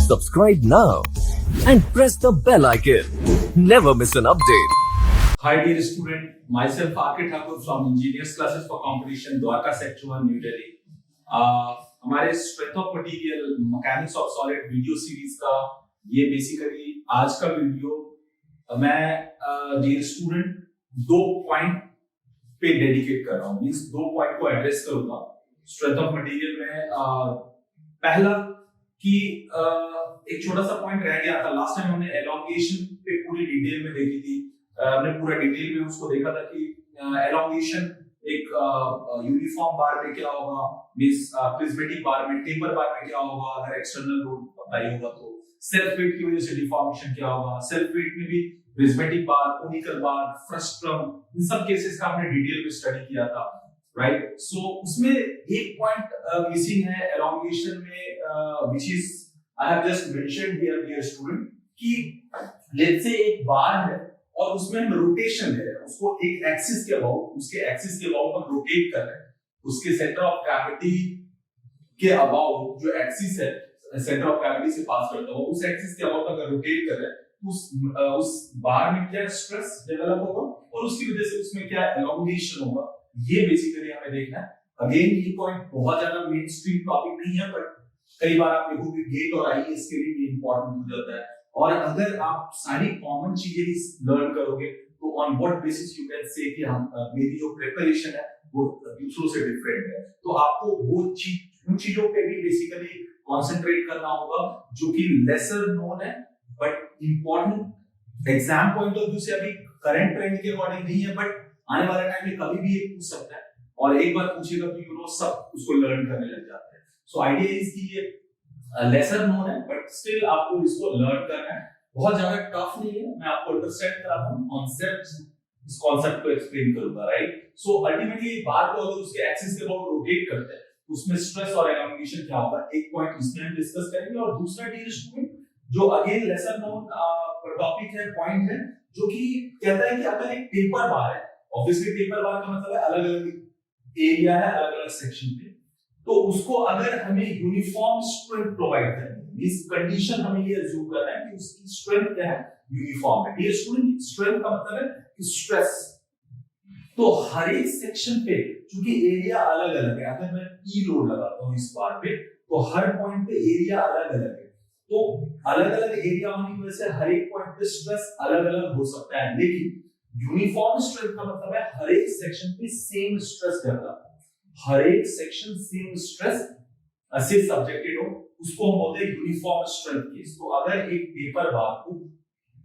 Subscribe now and press the bell icon. Never miss an update. Hi dear student, myself Akit Thakur from Engineers Classes for Competition, Dwarka Sector 1, New Delhi. हमारे strength of material mechanics of solid video series का ये basically आज का video मैं dear student दो point पे dedicate कर रहा हूँ। मींस दो पॉइंट को एड्रेस करूंगा स्ट्रेंथ ऑफ मटेरियल में। पहला कि एक छोटा सा पॉइंट रह गया था लास्ट टाइम, हमने एलोंगेशन पे पूरी डिटेल में देखी थी। हमने पूरा डिटेल में उसको देखा था कि एलोंगेशन एक यूनिफॉर्म बार में क्या होगा, मींस प्रिज्मेटिक बार में, टेपर बार में क्या होगा अगर एक्सटर्नल लोड अप्लाई होगा तो, सेल्फ वेट की वजह से डिफॉर्मेशन क्या होगा, सेल्फ वेट में भी प्रिज्मेटिक बार, कोनिकल बार, फ्रस्ट्रम, इन सब केसेस का हमने डिटेल में स्टडी किया था, राइट। सो उसमें एक पॉइंट मिसिंग है एलोंगेशन में, which is I have just mentioned here dear student, कि लेट्स से एक बार है और उसमें हम रोटेशन ले रहे हैं, उसको एक एक्सिस के अबाउट, उसके एक्सिस के अबाउट हम रोटेट कर रहे हैं, उसके सेंटर ऑफ ग्रेविटी के अबाउट जो एक्सिस है सेंटर ऑफ ग्रेविटी से पास करता है, उस एक्सिस के अबाउट अगर रोटेट कर रहे हैं उस बार में क्या स्ट्रेस डेवलप होगा और उसकी वजह से उसमें क्या एलोंगेशन होगा, ये बेसिकली हमें देखना है। अगेन ये पॉइंट बहुत ज्यादा मेन स्ट्रीम टॉपिक नहीं है, बट कई बार आप देखोगे गेट और आईएएस के लिए भी इंपॉर्टेंट हो जाता है। और अगर आप सारी कॉमन चीजें लर्न करोगे तो on what basis you can say कि हम मेरी जो प्रिपरेशन है वो दूसरों से डिफरेंट है। तो आपको वो चीज उन चीजों पे भी बेसिकली कंसंट्रेट करना होगा जो कि लेसर नोन है but important exam point of view से अभी करंट ट्रेंड के अकॉर्डिंग नहीं है, बट आने वाले टाइम में कभी भी ये पूछ सकता है और एक बार पूछेगा तो यू नो सब उसको लर्न करने लग जाते हैं। सो आइडिया इज कि ये लेसर नोन है बट स्टिल आपको इसको लर्न करना है, बहुत ज्यादा टफ नहीं है। मैं आपको अंडरस्टैंड कराता हूं कॉन्सेप्ट्स, इस कॉन्सेप्ट को एक्सप्लेन करूंगा, राइट। सो अल्टीमेटली बार को अगर उसके एक्सिस के अबाउट रोटेट करते हैं उसमें स्ट्रेस और एलोंगेशन क्या होगा, एक पॉइंट इसमें हम डिस्कस करेंगे। और दूसरा डियर स्टूडेंट जो अगेन लेसर नोन टॉपिक है, पॉइंट है, जो कि कहता है कि अगर एक पेपर बार है, ऑब्वियसली पेपर बार का मतलब है अलग अलग एरिया है, अलग अलग सेक्शन पे, तो उसको अगर हमें यूनिफॉर्म स्ट्रेंथ प्रोवाइड करनी है, इस कंडीशन हमें ये अज्यूम करना है कि उसकी स्ट्रेंथ क्या है, यूनिफॉर्म है। डियर स्टूडेंट स्ट्रेंथ का मतलब है स्ट्रेस, तो हर एक सेक्शन पे क्योंकि एरिया अलग अलग है, अगर मैं पी लोड लगाता हूं इस बार पे तो हर पॉइंट पे एरिया अलग अलग है, तो अलग अलग एरिया होने की वजह से हर एक पॉइंट पे स्ट्रेस अलग अलग हो सकता है, लेकिन यूनिफॉर्म स्ट्रेंथ का मतलब है हर एक सेक्शन पे सेम स्ट्रेस डेवलप, हर एक सेक्शन सेम स्ट्रेस से सब्जेक्टेड हो, उसको हम बोलते हैं यूनिफॉर्म स्ट्रेंथ केस। तो अगर एक पेपर बार को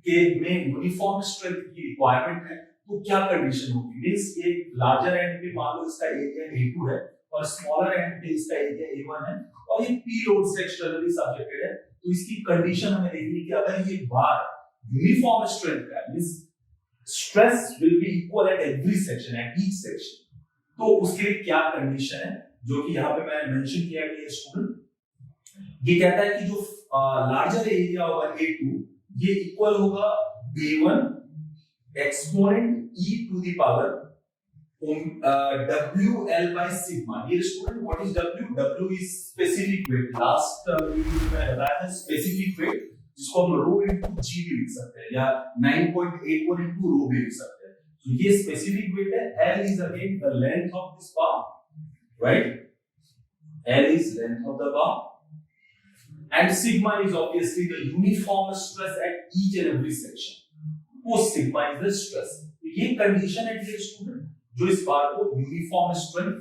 के में यूनिफॉर्म स्ट्रेंथ की रिक्वायरमेंट है तो क्या कंडीशन होगी, मींस ये लार्जर एंड पे मान लो इसका एरिया A2 है और स्मॉलर एंड पे इसका एरिया A1 है और ये P लोड से एक्सटर्नली सब्जेक्टेड है, तो इसकी कंडीशन हमें देखनी है कि अगर ये बार यूनिफॉर्म स्ट्रेंथ का है, means stress will be equal at every section, at each section, तो उसके लिए क्या कंडीशन है, जो कि यहाँ पे मैं मेंशन किया गया स्टूडेंट। ये कहता है कि जो लार्जर एरिया होगा A2 ये इक्वल होगा A1 exponent e to the power WL by sigma। ये student what is W? W is specific weight, last video में बताया था स्पेसिफिक वेट, जिसको हम रो इनटू g भी लिख सकते हैं या 9.81 इनटू रो भी लिख सकते हैं। तो ये स्पेसिफिक वेट है। L is again the length of this bar, right? L is length of the bar and sigma is obviously the uniform stress at each and every section, वो sigma is the stress। ये condition है dear student जो इस बार को uniform strength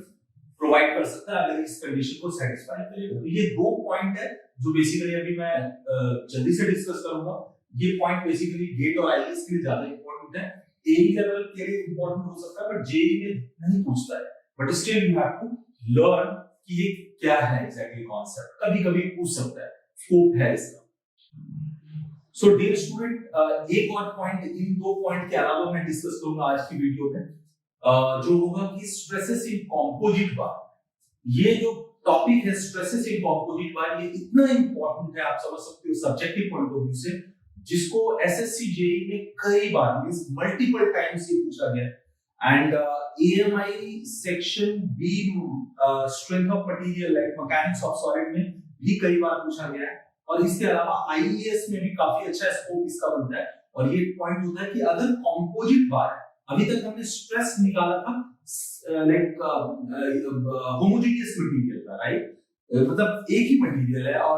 provide कर सकता है अगर इस कंडीशन को सेटिस्फाई करेगा। तो ये दो पॉइंट है जो बेसिकली अभी मैं जल्दी से डिस्कस करूंगा। ये पॉइंट बेसिकली गेट और आईएएस के लिए ज्यादा इंपॉर्टेंट है, एई लेवल के लिए इंपॉर्टेंट हो सकता है बट जेई में नहीं पूछता है, but still you have to learn कि ये क्या है एग्जैक्टली कॉन्सेप्ट, कभी-कभी पूछ सकता है, स्कोप है इसका। सो डियर स्टूडेंट एक और पॉइंट, इन दो पॉइंट के अलावा मैं डिस्कस करूंगा आज की वीडियो में, जो होगा कि स्ट्रेसेस इन कंपोजिट बार। ये जो टॉपिक है स्ट्रेसेस इन कंपोजिट बार, ये इतना इंपॉर्टेंट है, आप समझ सकते हो सब्जेक्टिव पॉइंट ऑफ व्यू से, जिसको एसएससी जेईई में कई बार मींस मल्टीपल टाइम्स ये पूछा गया है। And AMI section B strength of material like mechanics of solid में भी कई बार पूछा गया है। और इसके अलावा आईईएस में भी काफी अच्छा स्कोप इसका बनता है। और ये पॉइंट होता है कि अगर कॉम्पोजिट बार है, अभी तक हमने स्ट्रेस निकाला था लाइक होमोजेनियस मटेरियल का, राइट, मतलब एक ही मटेरियल है और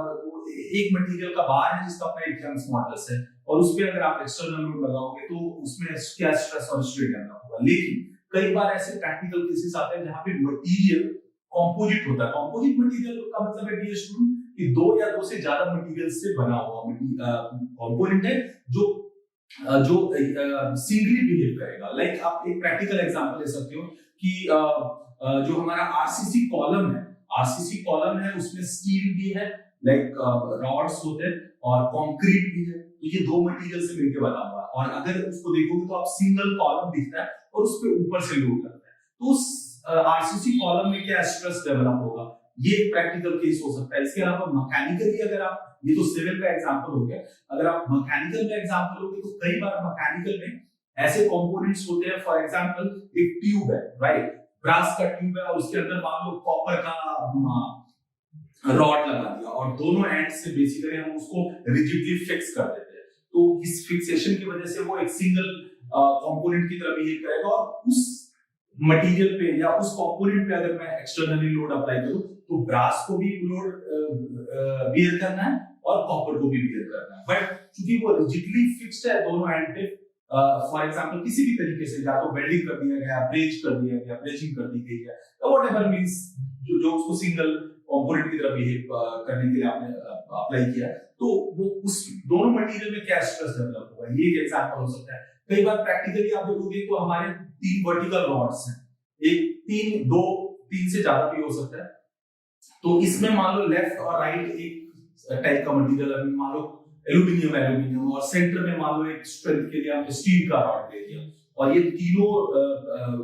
एक मटेरियल का बार है जिसका अपना एक यंग्स मॉडुलस है, और उस पे अगर आप एक्सटर्नल लोड लगाओगे तो उसमें क्या स्ट्रेस और स्ट्रेन आना होगा। लेकिन कई बार ऐसे प्रैक्टिकल केसेस आते हैं जहां पे मटेरियल कंपोजिट होता है। कंपोजिट मटेरियल का मतलब है डियर स्टूडेंट कि दो या दो से ज्यादा मटेरियल से बना हुआ कंपोनेंट है जो सिंगली बिहेव करेगा। लाइक आप एक प्रैक्टिकल एग्जांपल ले सकते हो कि जो हमारा आरसीसी कॉलम है, उसमें स्टील भी है, लाइक रॉड्स होते हैं, और कंक्रीट भी है। तो ये दो मटेरियल से मिलकर बना हुआ है, और अगर उसको देखोगे तो आप सिंगल कॉलम दिखता है और उस पे ऊपर से लोड लगता है, तो उस आरसीसी कॉलम में क्या स्ट्रेस डेवलप होगा, ये एक प्रैक्टिकल केस हो सकता है। इसके अलावा मैकेनिकली अगर आप, ये तो सिविल का एग्जांपल हो गया, अगर आप मैकेनिकल का एग्जांपल लोगे तो कई बार मैकेनिकल में ऐसे कंपोनेंट्स होते हैं, फॉर एग्जांपल एक ट्यूब है, राइट, ब्रास का ट्यूब है और उसके अंदर मान लो कॉपर का रॉड लगा दिया और दोनों एंड से बेसिकली हम उसको रिजिडली फिक्स कर देते हैं। तो इस फिक्सेशन की वजह से वो एक सिंगल कंपोनेंट की तरह बिहेव करेगा, और उस मटेरियल पे या उस कंपोनेंट पे अगर मैं एक्सटर्नली लोड अप्लाई करूं तो ब्रास को भी लोड बियर करना है और कॉपर को भी बियर करना है। बट क्योंकि वो रिजिडली फिक्स्ड है दोनों एंड पे, फॉर एग्जांपल किसी भी तरीके से या तो वेल्डिंग कर दिया गया, ब्रेज कर दिया गया, ब्रेजिंग कर दी गई है, व्हाटएवर मींस जो उसको सिंगल कंपोनेंट की तरह बिहेव करने के लिए आपने अप्लाई किया, तो वो उस दोनों मटेरियल में क्या स्ट्रेस डेवलप होगा, ये एक एग्जांपल हो सकता है। कई बार प्रैक्टिकली आप देखोगे तो हमारे 3 वर्टिकल रॉड्स हैं, एक 3 से ज्यादा भी हो सकता है। तो इसमें मान लो लेफ्ट और राइट एक टाइप का मटेरियल है, मान लो एल्यूमिनियम, और सेंटर में मान लो एक स्ट्रेंथ के लिए हमने स्टील का रॉड दे दिया, और ये तीनों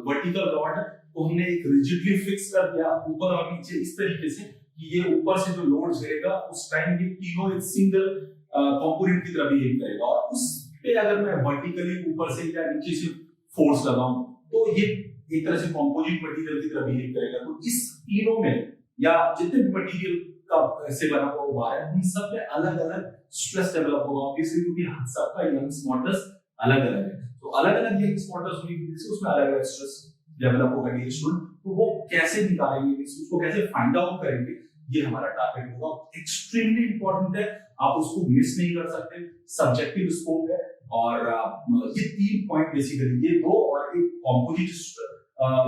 वर्टिकल रॉड को हमने एक रिजिडली फिक्स कर दिया ऊपर और नीचे इस तरीके से कि ये ऊपर से जो लोड झेलेगा उस टाइम ये तीनों एक सिंगल कंपोनेंट की तरह बिहेव करेगा, और उस पे अगर मैं वर्टिकली ऊपर से या नीचे से फोर्स लगाऊं तो ये एक तरह से कंपोजिट मटेरियल की तरह बिहेव करेगा। तो इस तीनों में या जितने भी मटेरियल का से बना हुआ बार है उन सब में अलग-अलग स्ट्रेस डेवलप होगा, ऑब्वियसली, क्योंकि सबका यंग्स मॉडुलस अलग-अलग है। तो अलग-अलग यंग्स मॉडुलस होने की वजह से उसमें अलग-अलग स्ट्रेस डेवलप होगा डियर स्टूडेंट। तो वो कैसे निकालेंगे, उसको कैसे फाइंड आउट करेंगे, ये हमारा टारगेट होगा। एक्सट्रीमली इंपॉर्टेंट है, आप उसको मिस नहीं कर सकते, सब्जेक्टिव स्कोप है। और ये 3 पॉइंट बेसिकली, ये 2 और एक कंपोजिट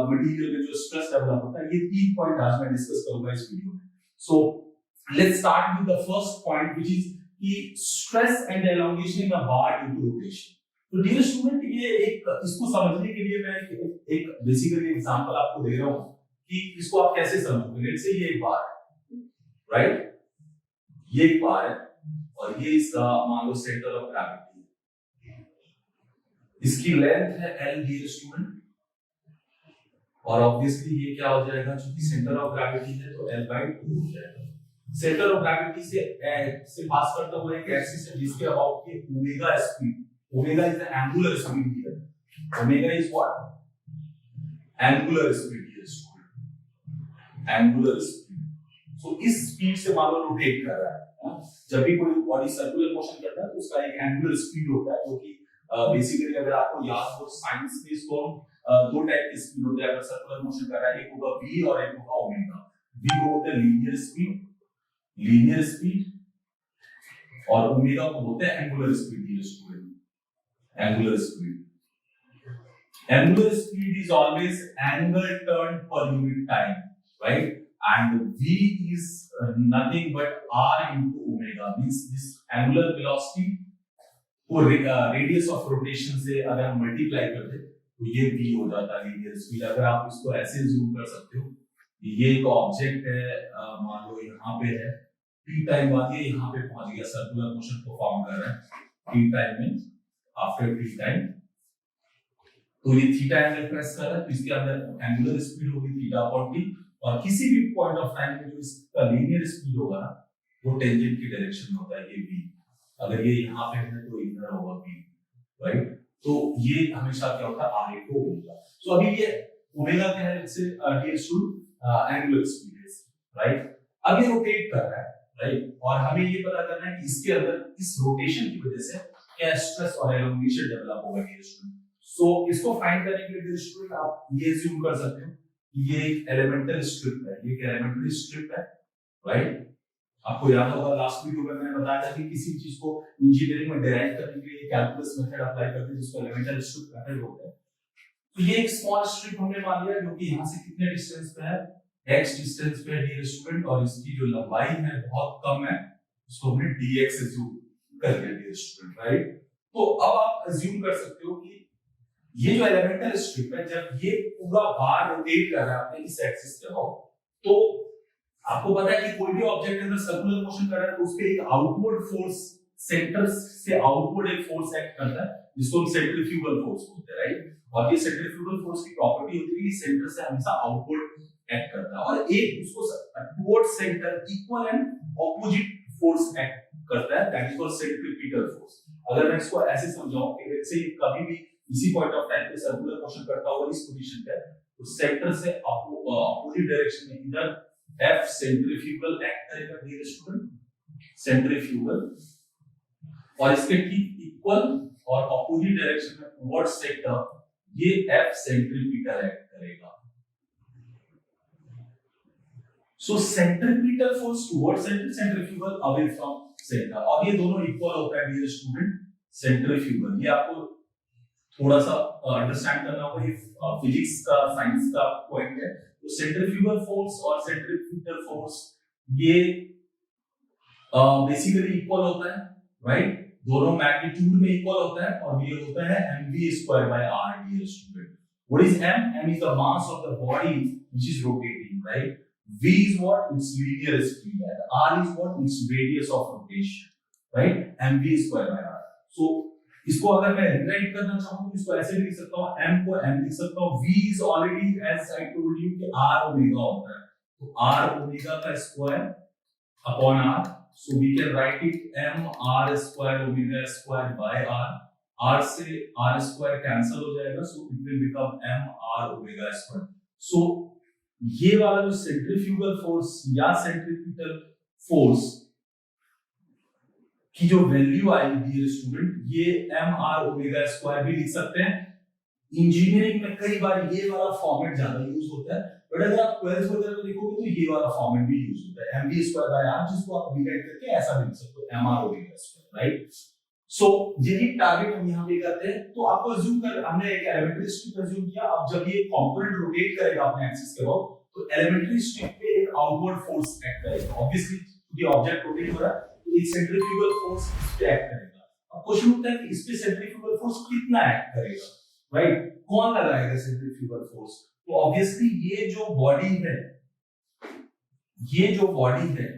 मटेरियल में जो स्ट्रेस डेवलप होता है, ये 3 पॉइंट आज मैं डिस्कस करूंगा इस वीडियो में। So let's start with the first point which is कि stress and elongation in a bar due to rotation. तो डियर स्टूडेंट, ये एक इसको समझने के लिए मैं एक बेसिकली एग्जांपल आपको दे रहा हूं कि इसको आप कैसे समझोगे। लेट्स से ये एक बार है, राइट, ये एक बार है और ये इसका मान लो सेंटर ऑफ ग्रेविटी है, इसकी लेंथ है L डियर स्टूडेंट, और ऑब्वियसली ये क्या हो जाएगा, क्योंकि सेंटर ऑफ ग्रेविटी है तो L/2 हो जाएगा। सेंटर ऑफ ग्रेविटी से पास करता हुआ एक एक्सिस है जिसके अबाउट की omega speed, omega is the angular speed here, omega is what, angular speed here student, angular speed. So इस स्पीड से मान लो रोटेट कर रहा है, जब भी कोई बॉडी सर्कुलर मोशन करता है तो उसका एक एंगुलर स्पीड होता है, जो कि बेसिकली अगर आपको याद हो साइंस में इसको 2 टाइप की स्पीड होती है अगर सर्कुलर मोशन कर रहा है, एक होगा v और एक होगा ओमेगा। v को बोलते हैं लीनियर स्पीड, और ओमेगा को बोलते हैं एंगुलर स्पीड। ये student, angular speed is always angle turn per unit time, right, and v is nothing but r into omega, means this angular velocity को रेडियस ऑफ रोटेशन से अगर हम multiply करते तो ये v हो जाता है लीनियर स्पीड। अगर आप इसको ऐसे जूम कर सकते हो, ये एक ऑब्जेक्ट है, मान लो यहाँ पे है, t टाइम बाद ये यहाँ पे पहुंच गया, सर्कुलर मोशन परफॉर्म कर रहा है t टाइम में, आफ्टर t टाइम, तो ये थीटा एंगल प्रेस कर रहा है, तो इसके अंदर एंगुलर स्पीड होगी थीटा अपॉन t, और किसी भी पॉइंट ऑफ टाइम में जो इसका लीनियर स्पीड होगा ना वो टेंजेंट की डायरेक्शन में होता है, ये v। अगर ये यहाँ पे है तो इधर होगा v, राइट। तो ये हमेशा क्या होता है, r को होगा। सो अभी ये ओमेगा क्या है, इससे डियर स्टूडेंट एंगुलर स्पीड है, राइट। अब ये रोटेट कर रहा है, राइट, और हमें ये पता करना है कि इसके अंदर इस रोटेशन की वजह से क्या स्ट्रेस और एलोंगेशन डेवलप होगा डियर स्टूडेंट। सो इसको फाइंड करने के लिए डियर स्टूडेंट आप ये अज्यूम कर सकते हो कि ये एक एलिमेंटल स्ट्रिप है, ये एक एलिमेंटरी स्ट्रिप है, राइट। आपको याद होगा लास्ट वीडियो में मैंने बताया था कि किसी चीज को इंजीनियरिंग में डिराइव करने के लिए कैलकुलस मेथड अप्लाई करते हैं जिसको एलिमेंटल स्ट्रिप मेथड बोलते हैं। तो ये एक स्मॉल स्ट्रिप हमने मान लिया जो कि यहां से कितने डिस्टेंस पे है, x डिस्टेंस पे है डियर स्टूडेंट, और इसकी जो लंबाई है बहुत कम है, इसको हमने dx अज्यूम कर लिया डियर स्टूडेंट, राइट। तो अब आप अज्यूम कर सकते हो कि ये जो एलिमेंटल स्ट्रिप है जब ये पूरा बार रोटेट कर रहा है अपने इस एक्सिस पे हो, तो आपको पता है कि कोई भी ऑब्जेक्ट अगर सर्कुलर मोशन कर रहा है तो उस पे एक आउटवर्ड फोर्स, सेंटर से आउटवर्ड एक फोर्स एक्ट करता है जिसको हम सेंट्रीफ्यूगल फोर्स बोलते हैं, राइट। और ये सेंट्रीफ्यूगल फोर्स की प्रॉपर्टी होती है कि सेंटर से हमेशा आउटवर्ड एक्ट करता है, और एक उसको toward centre equal and opposite force act करता है, that is called centripetal force. अगर मैं इसको ऐसे समझाऊं कि जैसे कभी भी इसी पॉइंट ऑफ टाइम पे सर्कुलर मोशन करता हुआ इस पोजीशन पे, तो सेंटर से अपोजिट डायरेक्शन में इधर F सेंट्रीफ्यूगल एक्ट करेगा डियर स्टूडेंट, सेंट्रीफ्यूगल, और इसके ठीक इक्वल और अपोजिट डायरेक्शन में टुवर्ड सेंटर ये F सेंट्रीपिटल एक्ट करेगा। So centripetal force toward centre, centrifugal away from centre, और ये दोनों इक्वल होता है डियर स्टूडेंट, सेंट्रीफ्यूगल। ये आपको थोड़ा सा अंडरस्टैंड करना होगा, ये फिजिक्स का साइंस का पॉइंट है। तो सेंट्रीफ्यूगल फोर्स और सेंट्रीपिटल फोर्स ये बेसिकली इक्वल होता है, राइट। दोनों मैग्नीट्यूड में इक्वल होता है, और ये होता है mv²/r dear student. What is m? m is the mass of the body which is rotating, right? v is what? Its linear speed, and r is what? Its radius of rotation, right? mv²/r. so इसको अगर मैं rewrite करना चाहूं तो इसको ऐसे भी लिख सकता हूं, m को m लिख सकता हूं, v is already as I told you कि r ओमेगा होता है, तो r ओमेगा का square upon r, so we can write it m r square omega square by r, r से r square कैंसिल हो जाएगा, so it will become m r omega square। so ये वाला जो सेंट्रीफ्यूगल फोर्स या centripetal force की जो value आएगी डियर स्टूडेंट, ये m r ओमेगा स्क्वायर भी लिख सकते हैं। इंजीनियरिंग में कई बार ये वाला फॉर्मेट ज्यादा यूज होता है, बट अगर आप 12th वगैरह में देखोगे तो ये वाला फॉर्मेट भी यूज होता है, mv²/r, जिसको आप डिवाइड करके ऐसा भी लिख सकते हो, m r omega square, right. So यही टारगेट हम यहां पे करते हैं। तो आपको अज्यूम कर, हमने एक एलिमेंट्री स्ट्रिप अज्यूम किया, अब जब ये कंपोनेंट रोटेट करेगा अपने एक्सिस के अबाउट, तो एलिमेंट्री स्ट्रिप पे एक आउटवर्ड फोर्स एक्ट करेगा, ऑब्वियसली क्योंकि ऑब्जेक्ट रोटेट हो रहा है तो एक सेंट्रीफ्यूगल फोर्स इस पे एक्ट करेगा। अब क्वेश्चन उठता है कि इस पे सेंट्रीफ्यूगल फोर्स कितना एक्ट करेगा, राइट, कौन लगाएगा सेंट्रीफ्यूगल फोर्स? तो ऑब्वियसली ये जो बॉडी है, ये जो बॉडी है,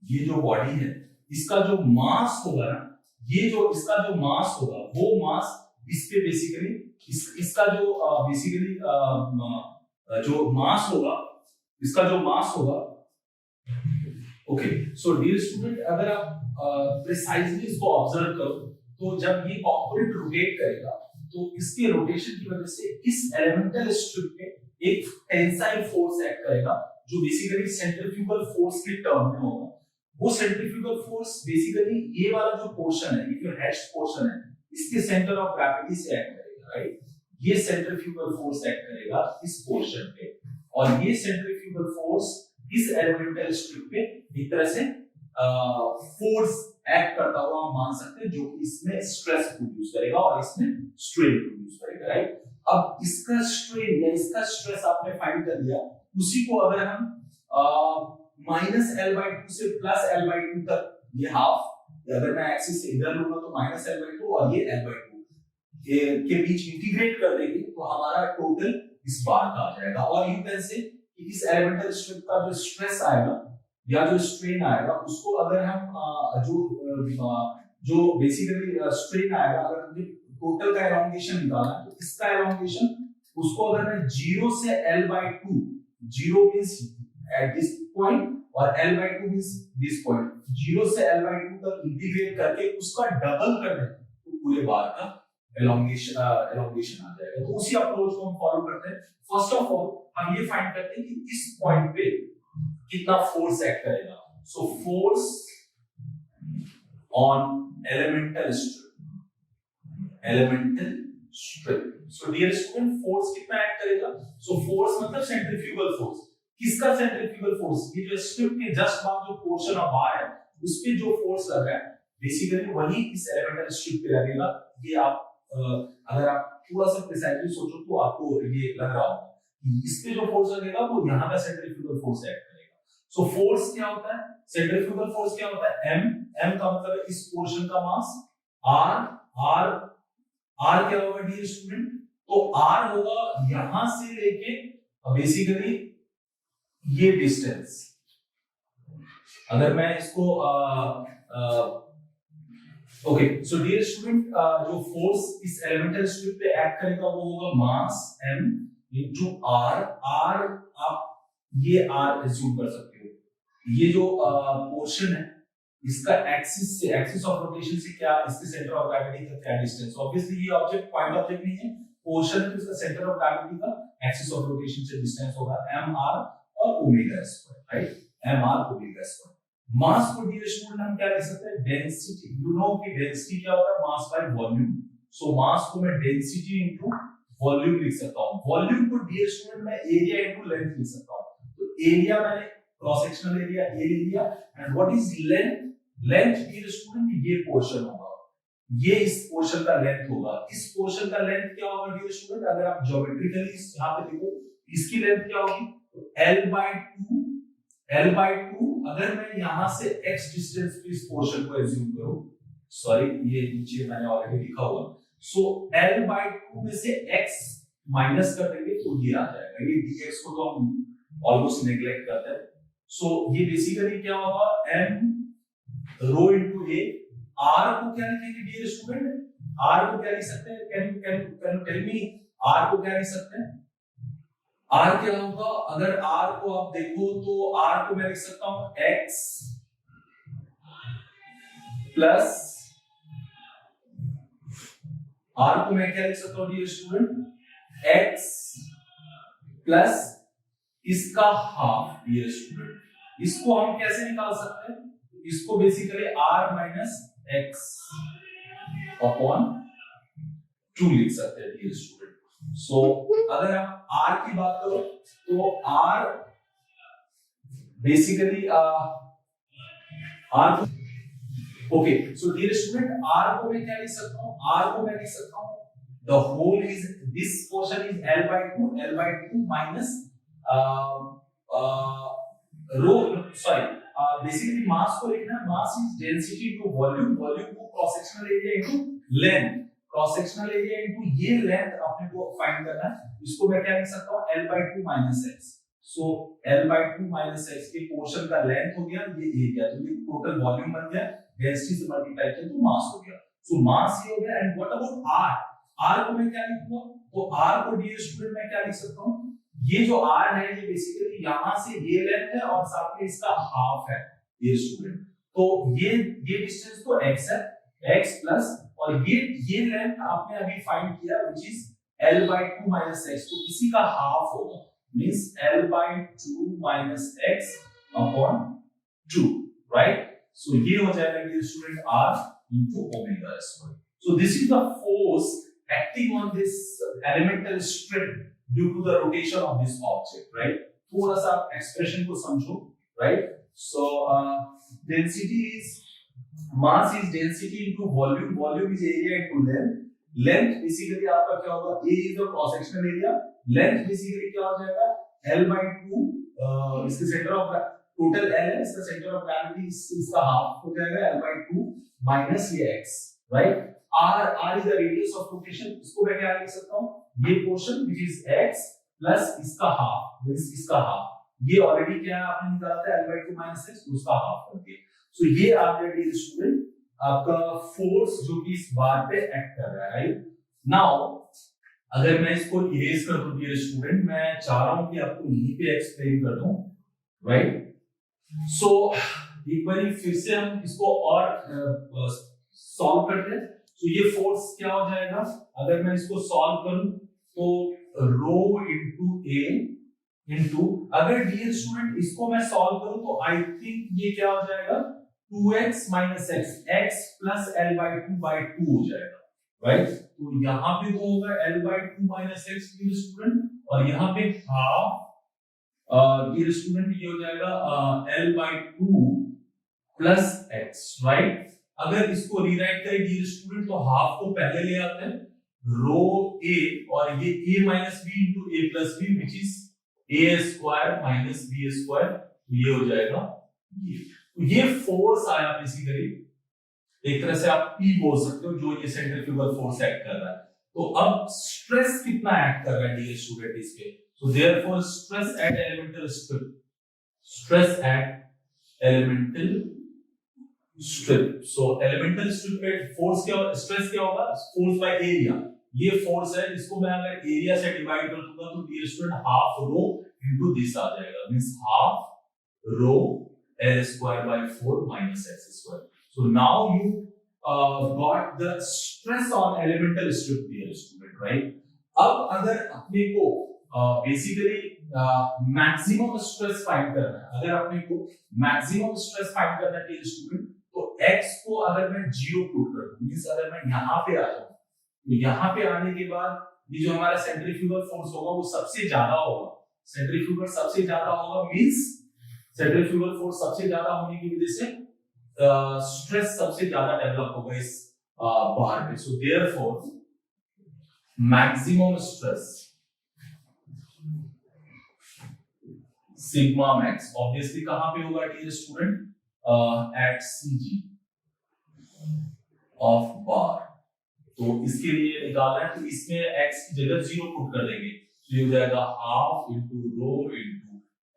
ये जो बॉडी है, इसका जो मास होगा ना, ये जो इसका जो मास होगा वो मास इस पे बेसिकली इसका जो बेसिकली जो मास होगा, इसका जो मास होगा, ओके। सो डियर स्टूडेंट, अगर आप प्रिसाइजली इसको ऑब्जर्व करो तो जब ये कंपोनेंट रोटेट करेगा तो इसके रोटेशन की वजह से इस एलिमेंटल स्ट्रिप पे एक टेंसाइल फोर्स एक्ट करेगा जो बेसिकली सेंट्रीफ्यूगल फोर्स के टर्म में होगा। वो सेंट्रीफ्यूगल फोर्स बेसिकली ये वाला जो पोर्शन है, ये जो हैश्ड पोर्शन है, इसके सेंटर ऑफ ग्रेविटी से एक्ट करेगा, राइट। ये सेंट्रीफ्यूगल फोर्स एक्ट करेगा इस पोर्शन पे, और ये सेंट्रीफ्यूगल फोर्स इस एलिमेंटल स्ट्रिप पे एक तरह से फोर्स एक्ट करता हुआ हम मान सकते हैं, जो कि इसमें स्ट्रेस प्रोड्यूस करेगा और इसमें स्ट्रेन प्रोड्यूस करेगा, राइट। अब इसका स्ट्रेन या इसका स्ट्रेस आपने फाइंड कर लिया, उसी को अगर हम -L/2 से +L/2 तक, ये हाफ, अगर मैं एक्सिस से इधर लूंगा तो -L/2 और ये L/2 के बीच इंटीग्रेट कर देंगे तो हमारा टोटल इस बार का आ जाएगा। और यू कैन से कि इस एलिमेंटल स्ट्रिप का जो स्ट्रेस आएगा या जो स्ट्रेन आएगा, उसको अगर हम जो बेसिकली स्ट्रेन आएगा, अगर मुझे टोटल का एलोंगेशन निकालना है तो इसका एलोंगेशन, उसको अगर मैं 0 से L/2, 0 means at this point और L/2 मींस दिस पॉइंट, 0 से L/2 तक इंटीग्रेट करके उसका डबल कर दें तो पूरे बार का एलोंगेशन आ जाएगा। तो उसी अप्रोच को हम फॉलो करते हैं। फर्स्ट ऑफ ऑल हम ये फाइंड करते हैं कि इस पॉइंट पे कितना फोर्स एक्ट करेगा, so force on elemental strip. So dear student, force कितना एक्ट करेगा? सो फोर्स मतलब सेंट्रीफ्यूगल फोर्स। किसका सेंट्रीफ्यूगल फोर्स? ये जो स्ट्रिप के जस्ट बाद जो पोर्शन ऑफ बार है उस पे जो फोर्स लग रहा है बेसिकली वही इस एलिमेंटल स्ट्रिप पे लगेगा। ये आप अगर आप थोड़ा सा प्रिसाइजली सोचो तो आपको ये लग रहा होगा कि इस पे जो फोर्स लगेगा वो यहाँ का सेंट्रीफ्यूगल फोर्स एक्ट करेगा। सो फोर्स क्या होता है? सेंट्रीफ्यूगल फोर्स क्या होता है? m का मतलब है इस पोर्शन का मास, r क्या होगा डियर स्टूडेंट? तो r होगा यहां से लेके बेसिकली ये डिस्टेंस। अगर मैं इसको ओके, सो डियर स्टूडेंट, जो फोर्स इस एलिमेंटल स्ट्रिप पे एक्ट करेगा वो होगा मास m इनटू r। आप ये r एज्यूम कर सकते हो। ये जो पोर्शन है इसका एक्सिस ऑफ रोटेशन से क्या, इसके सेंटर ऑफ ग्रेविटी का क्या डिस्टेंस? ऑब्वियसली ये ऑब्जेक्ट पॉइंट ऑब्जेक्ट नहीं है, पोर्शन है, तो इसका सेंटर ऑफ ग्रेविटी का एक्सिस ऑफ रोटेशन से डिस्टेंस होगा mr और omega square, right? mr omega square. Mass को डियर स्टूडेंट हम क्या लिख सकते हैं? डेंसिटी। यू नो कि डेंसिटी क्या होता है? Mass by volume. सो मास को मैं डेंसिटी इनटू वॉल्यूम लिख सकता हूं। वॉल्यूम को डियर स्टूडेंट मैं एरिया इनटू लेंथ लिख सकता हूं। तो एरिया मैंने क्रॉस सेक्शनल एरिया ए ले लिया, and what is length? Length dear student ये पोर्शन होगा, ये इस पोर्शन का लेंथ होगा। इस पोर्शन का लेंथ क्या होगा डियर स्टूडेंट? अगर आप ज्योमेट्रिकली यहां पे देखो इसकी लेंथ क्या होगी? L/2। अगर मैं यहां से x डिस्टेंस पे इस पोर्शन को एज्यूम करूं, सॉरी ये नीचे मैंने ऑलरेडी लिखा हुआ, सो L/2 में से x माइनस कर देंगे तो ये आ जाएगा। ये dx को तो हम ऑलमोस्ट नेग्लेक्ट करते हैं। सो ये बेसिकली क्या होगा? m rho into a। r को क्या लिखेंगे डियर स्टूडेंट? r को क्या लिख सकते हैं? Can you tell me r को क्या लिख सकते हैं? r क्या होगा? अगर r को आप देखो तो r को मैं लिख सकता हूं x प्लस, r को मैं क्या लिख सकता हूं डियर स्टूडेंट? x प्लस इसका हाफ डियर स्टूडेंट। इसको हम कैसे निकाल सकते हैं? इसको basically r minus x upon 2 लिख सकते हैं डियर स्टूडेंट। सो अगर आप r की बात करो तो r basically r, okay, so dear student r को मैं क्या लिख सकता हूं? r को मैं लिख सकता हूं the whole is, this portion is L/2 minus rho, sorry basically mass को लिखना है, mass is density to volume, volume को cross sectional area into length, cross sectional area into ये लेंथ आपने को फाइंड करना है। इसको मैं क्या लिख सकता हूं? L/2 minus x। सो L/2 माइनस x के पोर्शन का लेंथ हो गया, ये एरिया, तो ये टोटल वॉल्यूम बन गया, डेंसिटी से मल्टीप्लाई किया तो मास हो गया। सो मास ये हो गया। And what about r? r को मैं क्या लिखूंगा? तो r को डियर स्टूडेंट मैं क्या लिख सकता हूं? ये जो r है ये बेसिकली यहां से ये लेंथ है और साथ में इसका हाफ है डियर स्टूडेंट। तो ये डिस्टेंस तो x है, x प्लस, और ये लेंथ आपने अभी फाइंड किया which is L/2 minus x, तो इसी का हाफ होगा, means L/2 minus x upon 2, right? So ये हो जाएगा dear student r into omega square. So this is the force acting on this elemental strip due to the rotation of this object, right? थोड़ा सा expression को समझो, right? So density is, mass is density into volume, volume is area into length, length basically आपका क्या होगा? A is the cross sectional area, length basically क्या हो जाएगा? L/2, इसके सेंटर ऑफ टोटल L है, इसका सेंटर ऑफ ग्रेविटी इसका हाफ हो जाएगा L/2 माइनस ये x, right? r is the radius of rotation, इसको मैं क्या लिख सकता हूं? ये portion which is x plus इसका हाफ, इसका हाफ, ये ऑलरेडी क्या है आपने निकाला था L/2 माइनस x, उसका हाफ कर दिया। सो ये आ गया डियर स्टूडेंट आपका फोर्स जो कि इस बार पे एक्ट कर रहा है, राइट? नाउ अगर मैं इसको इरेज कर दूं डियर स्टूडेंट, मैं चाह रहा हूं कि आपको यहीं पे एक्सप्लेन कर दूं, राइट? सो एक बार फिर से हम इसको और सॉल्व करते हैं। तो ये फोर्स क्या हो जाएगा? अगर मैं इसको सॉल्व करूं तो रो इनटू a इनटू, अगर डियर स्टूडेंट इसको मैं सॉल्व करूं तो आई थिंक ये क्या हो जाएगा 2x minus x, x plus l by 2 हो जाएगा, राइट। तो यहाँ पे तो होगा l by 2 minus x dear student, और यहाँ पे हाफ डियर स्टूडेंट ये हो जाएगा l by 2 plus x, right. अगर इसको रीराइट करें डियर स्टूडेंट तो हाफ को पहले ले आते हैं, रो a, और ये a minus b into a plus b which is a square minus b square, ये हो जाएगा ये फोर्स आया बेसिकली, एक तरह से आप P बोल सकते हो, जो ये सेंट्रीफ्यूगल फोर्स एक्ट कर रहा है। तो अब स्ट्रेस कितना एक्ट कर रहा है डियर स्टूडेंट इस पे, so therefore stress eight elemental strip, stress eight elemental strip, सो एलिमेंटल स्ट्रिप पे फोर्स क्या, स्ट्रेस क्या होगा, फोर्स बाय एरिया, ये फोर्स है, इसको मैं अगर एरिया से डिवाइड कर दूंगा तो dear student half rho into this आ जाएगा, means half rho L square by 4 minus x square. So now you got the stress on elemental strip, dear student, right? अब अगर अपने को basically maximum stress find करना है, अगर अपने को maximum stress find करना है dear student, तो x को अगर मैं 0 पुट कर दूं, मींस अगर मैं यहाँ पे आ जाऊं, तो यहाँ पे आने के बाद ये जो हमारा सेंट्रीफ्यूगल फोर्स होगा वो सबसे ज्यादा होगा, सेंट्रीफ्यूगल सबसे ज्यादा होगा, मींस सेंट्रीफ्यूगल फोर्स सबसे ज्यादा होने की वजह से स्ट्रेस सबसे ज्यादा डेवलप होगा इस बार पे, so therefore maximum stress sigma max obviously कहां पे होगा dear student, at CG of bar. तो इसके लिए निकालना है, तो इसमें x की जगह 0 पुट कर देंगे, तो ये हो जाएगा half into rho into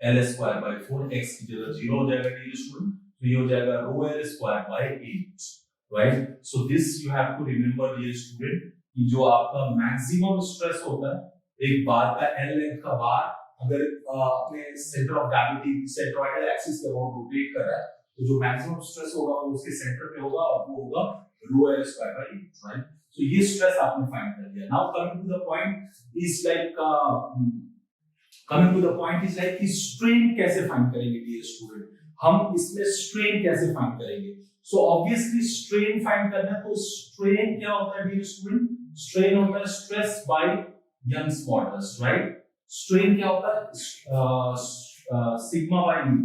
L square by 4, x की जगह 0 हो जाएगा डियर स्टूडेंट, तो ये हो जाएगा rho L square by 8, right. So this you have to remember dear student कि जो आपका मैक्सिमम स्ट्रेस होता है एक बार का L लेंथ का बार अगर अपने centre of gravity centroidal axis के अबाउट रोटेट कर रहा है, तो जो मैक्सिमम स्ट्रेस होगा वो उसके सेंटर पे होगा, और वो होगा rho L square by 8, right. So ये स्ट्रेस आपने फाइंड कर लिया। Now coming to the point is like coming to the point is like कि strain कैसे find करेंगे dear student, हम इसमें strain कैसे find करेंगे, so obviously strain find करना है, तो strain क्या होता है dear student, strain होता है stress by Young's modulus, right। strain क्या होता है sigma by E,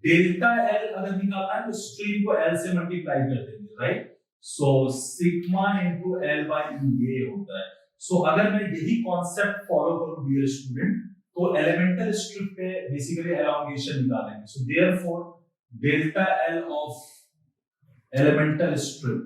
delta L अगर निकालना है तो strain को L से मल्टीप्लाई कर देंगे, right, so sigma into L by E ये होता है। so अगर मैं यही कॉन्सेप्ट फॉलो करूं dear student तो एलिमेंटल स्ट्रिप पे बेसिकली एलोंगेशन निकालेंगे, so therefore delta L of elemental strip,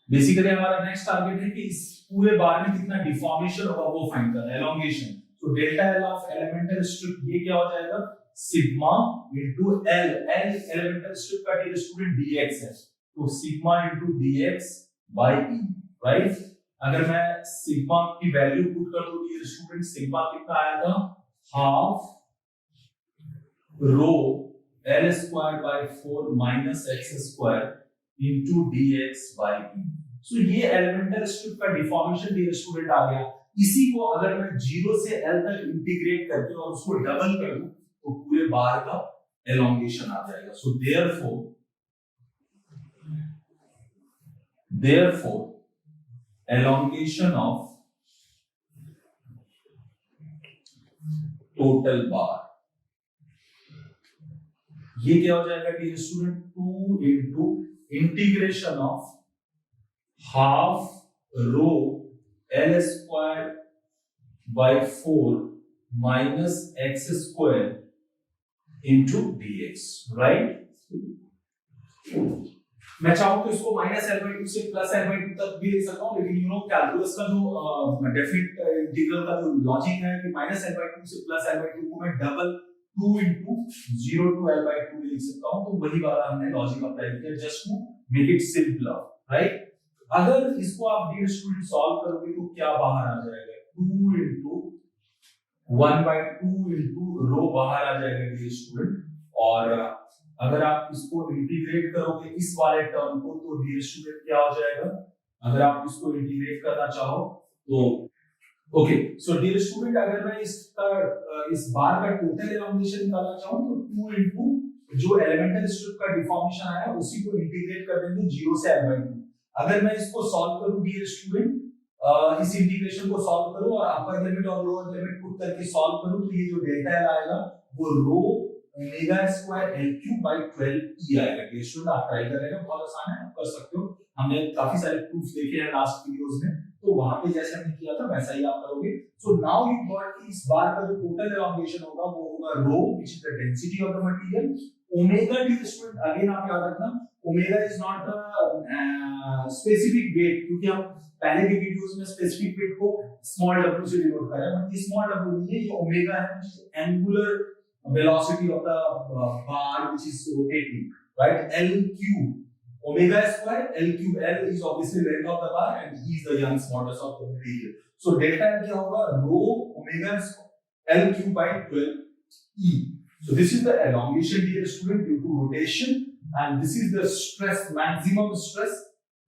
basically हमारा नेक्स्ट टारगेट है कि इस पूरे बार में कितना डिफॉर्मेशन होगा वो फाइंड करना है, elongation. So delta L of elemental strip ये क्या हो जाएगा, sigma into L, L elemental strip का डियर स्टूडेंट dx है, तो sigma into dx by e, right. अगर मैं सिग्मा की वैल्यू पुट कर दूं डियर स्टूडेंट, सिग्मा कितना आया था, half rho L square by 4 minus x square into dx by e। सो ये एलिमेंटल स्ट्रिप का डिफॉर्मेशन डियर स्टूडेंट आ गया। इसी को अगर मैं 0 से L तक इंटीग्रेट करके और उसको डबल कर दूं तो पूरे बार का एलोंगेशन आ जाएगा। सो therefore elongation of total bar ये क्या हो जाएगा dear student, 2 into integration of half rho L square by 4 minus x square into dx, right. मैं चाहूं तो इसको -L/2 से +L/2 तक भी लिख सकता हूं, लेकिन यू नो कैलकुलस का जो डेफिनेट इंटीग्रल का जो लॉजिक है कि -L/2 से +L/2 को मैं डबल 2 into 0 to L/2 में लिख सकता हूं, तो वही वाला हमने लॉजिक अप्लाई किया just to make it simpler, right. अगर इसको आप डियर स्टूडेंट सॉल्व करोगे तो क्या बाहर आ जाएगा, 2 into 1/2 into रो बाहर आ जाएगा डियर स्टूडेंट, और अगर आप इसको इंटीग्रेट करोगे इस वाले टर्म को तो डियर स्टूडेंट क्या हो जाएगा, अगर आप इसको इंटीग्रेट करना चाहो तो ओके, सो डियर स्टूडेंट, अगर मैं इस बार का टोटल एलोंगेशन निकालना चाहूँ तो 2 इनटू जो एलिमेंटल स्ट्रिप का डिफॉर्मेशन आया उसी को इंटीग्रेट कर देंगे 0 से l/2। अगर मैं इसको सॉल्व करूं डियर स्टूडेंट, इस इंटीग्रेशन को सॉल्व करूं और अपर लिमिट और लोअर लिमिट पुट करके सॉल्व करूं तो ये जो डेल्टा एल आएगा वो rho omega square L cube by 12 E आएगा। डियर स्टूडेंट, आप ट्राई करेंगे, बहुत आसान है, आप कर सकते हो। हमने काफी सारे प्रूफ देखे हैं लास्ट वीडियोस में, तो वहां पे जैसे हमने किया था वैसा ही आप करोगे। सो नाउ यू गॉट कि इस बार का जो टोटल एलोंगेशन होगा वो होगा rho which is the density of the material. Omega dear student, again आप याद रखना, omega is not a specific weight, क्योंकि हम पहले के वीडियोस में स्पेसिफिक वेट को स्मॉल w से डिनोट कर रहे हैं, बट ये स्मॉल w नहीं है, ये ओमेगा है, which is angular velocity of the bar which is rotating, right? L cube omega square L cube, L is obviously length of the bar and E is the Young's modulus of the material. So delta L क्या होगा, rho omega L cube by 12 E. So this is the elongation dear student due to rotation, and this is the stress, maximum stress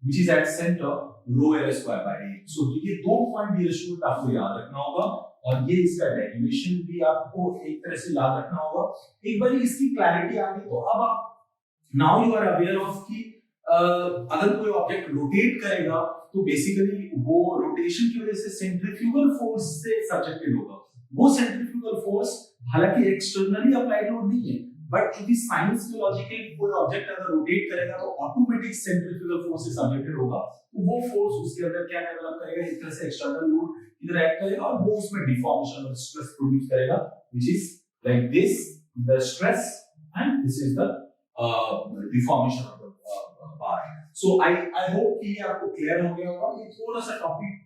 which is at center, rho L square by 8. So ये दो point dear student आपको याद रखना होगा, और ये इसका derivation भी आपको एक तरह से याद रखना होगा। एक बार इसकी क्लैरिटी आ गई तो अब आप now you are aware of कि अगर कोई ऑब्जेक्ट रोटेट करेगा तो बेसिकली वो रोटेशन की वजह से सेंट्रीफ्यूगल फोर्स से सब्जेक्टेड होगा। वो सेंट्रीफ्यूगल फोर्स हालांकि एक्सटर्नली अप्लाइड लोड नहीं है, बट क्योंकि साइंस में लॉजिकली कोई ऑब्जेक्ट अगर रोटेट करेगा तो ऑटोमेटिक सेंट्रीफ्यूगल फोर्स से सब्जेक्टेड होगा, तो वो फोर्स उसके अंदर क्या डेवलप करेगा, एक तरह से एक्सटर्नल लोड इधर एक्ट करेगा और वो उसमें डिफॉर्मेशन और स्ट्रेस प्रोड्यूस करेगा, which is like this, the stress and this is the deformation of the bar. So I hope कि ये आपको क्लियर हो गया होगा। ये थोड़ा सा टॉपिक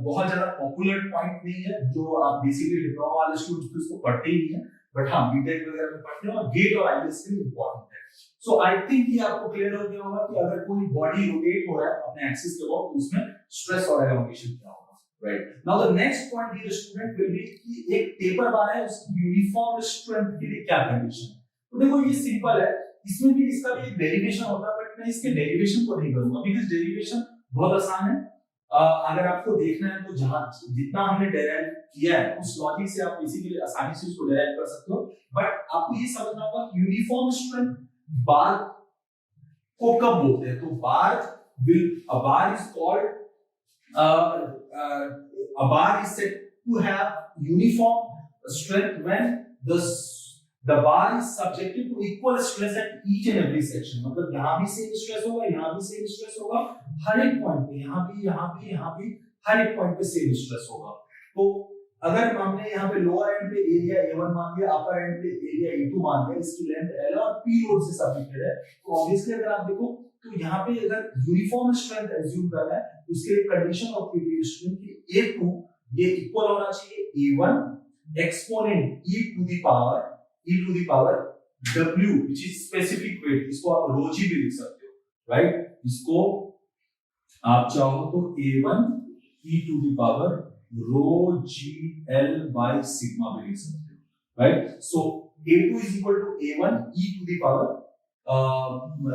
बहुत ज्यादा पॉपुलर पॉइंट नहीं है, जो आप बेसिकली डिप्लोमा वाले स्टूडेंट्स तो इसको पढ़ते ही नहीं है, बट हाँ बीटेक वगैरह में पढ़ते हैं, और गेट और आईएएस के लिए इंपॉर्टेंट है। सो आई थिंक ये आपको क्लियर हो गया होगा कि अगर कोई बॉडी रोटेट हो रहा है अपने एक्सिस के अबाउट तो उसमें स्ट्रेस और एलोंगेशन क्या होगा। Right. Now the next point dear student will be कि एक टेपर बार है, उसकी यूनिफॉर्म स्ट्रेंथ के लिए क्या कंडीशन है। तो देखो ये सिंपल है, इसमें भी इसका भी एक डेरिवेशन होता है, बट मैं इसके डेरिवेशन को नहीं करूंगा बिकॉज़ डेरिवेशन बहुत आसान है। अगर आपको देखना है तो जहां जितना हमने डेराइव किया है उस लॉजिक से आप बेसिकली आसानी से उसको डेराइव कर सकते हो, बट आपको ये समझना होगा कि यूनिफॉर्म स्ट्रेंथ बार को कब बोलते हैं। तो a bar is called a bar is said to have uniform strength when the bar is subjected to equal stress at each and every section। मतलब यहाँ भी सेम स्ट्रेस होगा, यहाँ भी सेम स्ट्रेस होगा, हर एक पॉइंट पे, यहाँ भी हर एक पॉइंट पे सेम स्ट्रेस होगा। तो अगर हमने यहाँ पे लोअर एंड पे एरिया A1 मान लिया, अपर एंड पे एरिया A2 मान लिया, इसकी लेंथ L और P लोड से सबमिटेड है, तो ऑब्वियसली अगर आप देखो तो यहाँ पे अगर यूनिफॉर्म स्ट्रेंथ एज्यूम करना है तो उसके लिए कंडीशन ऑफ स्ट्रेंथ की A2 ये इक्वल होना चाहिए A1 exponent e to the power W which is specific weight, इसको आप रो जी भी लिख सकते हो, राइट। इसको आप चाहो तो A1 e to the power rho g L by sigma भी लिख सकते हो, right. So A2 is equal to A1 e to the power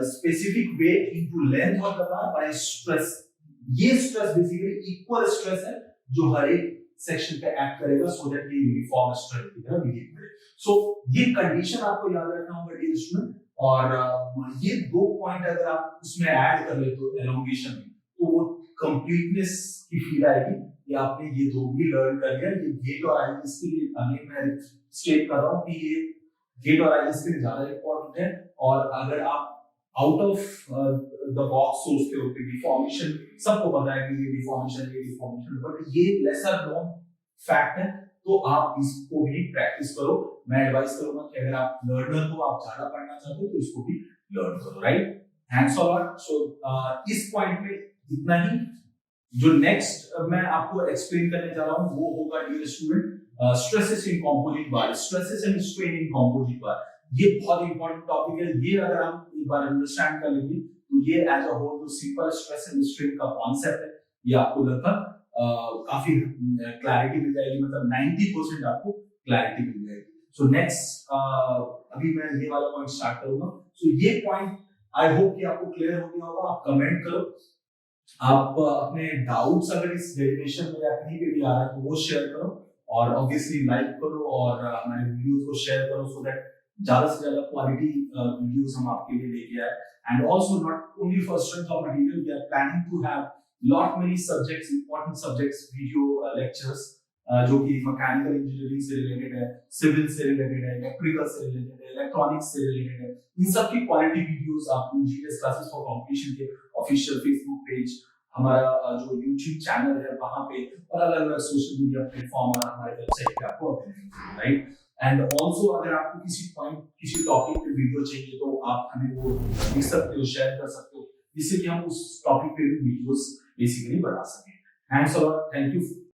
specific weight into length of the bar by stress। ये stress basically equal stress है जो हर एक section पे act करेगा सो दैट ये यूनिफॉर्म स्ट्रेंथ की तरह बिहेव करे। सो ये कंडीशन आपको याद रखना होगा डियर स्टूडेंट, और ये दो पॉइंट अगर आप उसमें ऐड कर लेते हो एलोंगेशन में तो वो कंप्लीटनेस की फील आएगी। ये आपने ये दो भी लर्न कर लिया। ये गेट और आईएएस के लिए अगेन मैं स्टेट कर रहा हूँ कि ये गेट और आईएएस के लिए ज्यादा इंपॉर्टेंट है, और अगर आप आउट ऑफ द बॉक्स सोचते हो कि डिफॉर्मेशन, सबको पता है कि ये डिफॉर्मेशन, बट ये लेसर नोन फैक्ट है, तो आप इसको भी प्रैक्टिस करो। मैं एडवाइस करूंगा कि अगर आप लर्नर हो, आप ज्यादा पढ़ना चाहते हो तो इसको भी लर्न करो, right. Thanks a lot. So इस पॉइंट में इतना ही। जो नेक्स्ट मैं आपको एक्सप्लेन करने जा रहा हूँ वो होगा dear student stresses in composite bar, stresses and strain in composite bar. ये बहुत इंपॉर्टेंट टॉपिक है। ये अगर आप एक बार अंडरस्टैंड कर लेंगे तो ये एज अ होल जो सिंपल स्ट्रेस एंड स्ट्रेन का कॉन्सेप्ट है ये आपको लगभग काफी क्लैरिटी मिल जाएगी, मतलब 90% आपको क्लैरिटी मिल जाएगी। सो नेक्स्ट अभी मैं ये वाला पॉइंट स्टार्ट करूंगा। सो ये पॉइंट आई होप कि आपको क्लियर हो गया होगा। आप कमेंट करो आप अपने डाउट्स अगर इस डेरिवेशन में या कहीं पे भी आ रहा है तो वो शेयर करो, और ऑब्वियसली लाइक करो और हमारे वीडियोस को शेयर करो, सो दैट ज्यादा से ज्यादा क्वालिटी वीडियोस हम आपके लिए लेके आए। And also not only for strength of material, we are planning to have lot many subjects, important subjects, video lectures जो कि मैकेनिकल इंजीनियरिंग से रिलेटेड है, सिविल से रिलेटेड है, इलेक्ट्रिकल से रिलेटेड है, इलेक्ट्रॉनिक्स से रिलेटेड है। इन सब की क्वालिटी वीडियोस आप इंजीनियर्स क्लासेस फॉर कंपटीशन के ऑफिशियल फेसबुक पेज, हमारा जो यूट्यूब चैनल है वहां पे, और अलग अलग सोशल मीडिया प्लेटफॉर्म और हमारे वेबसाइट पे आपको अवेलेबल है, राइट। एंड ऑल्सो अगर आपको किसी पॉइंट, किसी टॉपिक पे वीडियो चाहिए तो आप हमें वो लिख सकते हो, शेयर कर सकते हो, जिससे कि हम उस टॉपिक पे भी वीडियोस बेसिकली बना सकें। Thanks a lot, thank you.